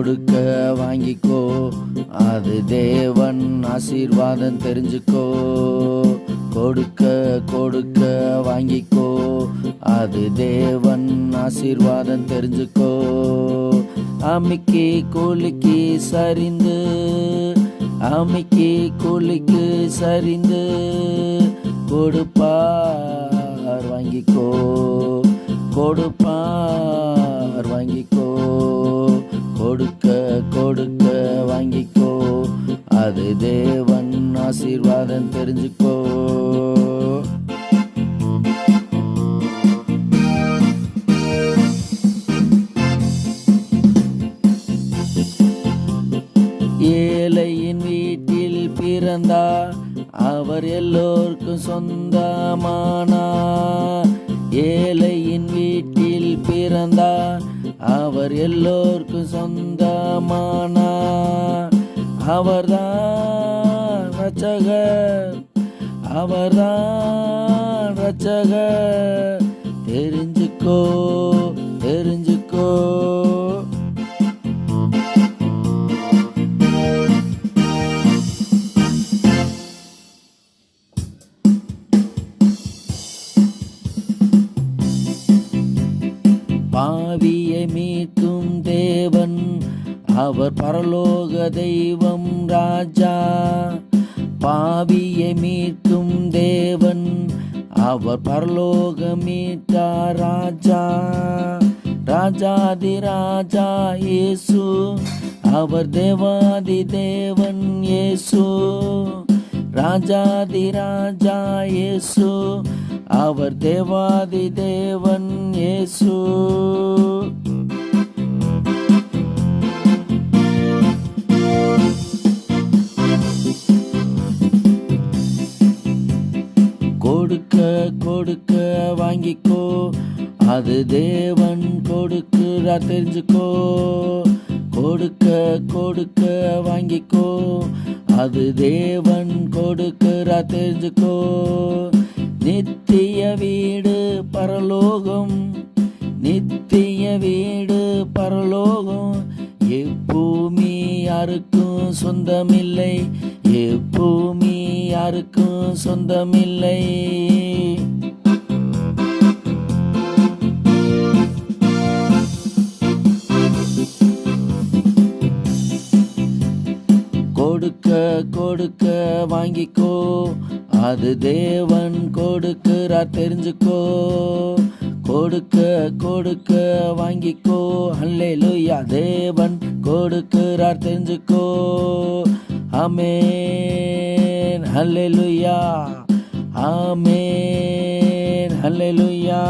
கொடுக்க வாங்கிக்கோ, அது தேவன் ஆசீர்வாதம் தெரிஞ்சுக்கோ. கொடுக்க கொடுக்க வாங்கிக்கோ, அது தேவன் ஆசீர்வாதம் தெரிஞ்சுக்கோ. அமிக்கி கூலிக்கு சரிந்து, அமிக்கி கூலிக்கு சரிந்து கொடுப்பார் வாங்கிக்கோ, கொடுப்பார் வாங்கிக்கோ. கொடுக்க கொடுக்க வாங்கிக்கோ, அது தேவன் ஆசீர்வாதம் தெரிஞ்சுக்கோ. ஏழையின் வீட்டில் பிறந்தா அவர் எல்லோருக்கும் சொந்தமானா. ஏழையின் வீட்டில் பிறந்தா அவர் எல்லோருக்கும் சொந்தமானா. அவர்தான் ரட்சகர், அவர்தான் ரட்சகர். தெரிஞ்சுக்கோ தெரிஞ்சுக்கோ. பாவியை மீட்கும் தேவன் அவர் பரலோக தெய்வம் ராஜா. பாவியை மீட்கும் தேவன் அவர் பரலோக மீட்டா ராஜா. ராஜாதி ராஜா இயேசு, அவர் தேவாதி தேவன் இயேசு. ராஜாதி ராஜா இயேசு, அவர் தேவாதி தேவன் இயேசு. கொடுக்க கொடுக்க வாங்கிக்கோ, அது தேவன் கொடுக்கிறார் தெரிஞ்சுக்கோ. கொடுக்க கொடுக்க வாங்கிக்கோ, அது தேவன் கொடுக்கிறார் தெரிஞ்சுக்கோ. நித்திய வீடு பரலோகம், நித்திய வீடு பரலோகம். எப்பூமி யாருக்கும் சொந்தமில்லை, எப்பூமி யாருக்கும் சொந்தமில்லை. கொடுக்க கொடுக்க வாங்கிக்கோ, அது தேவன் கொடுக்கிறார் தெரிஞ்சுக்கோ. கொடுக்க கொடுக்க வாங்கிக்கோ, அல்லேலூயா, தேவன் கொடுக்கிறார் தெரிஞ்சுக்கோ. ஆமென், அல்லேலூயா, ஆமென், அல்லேலூயா.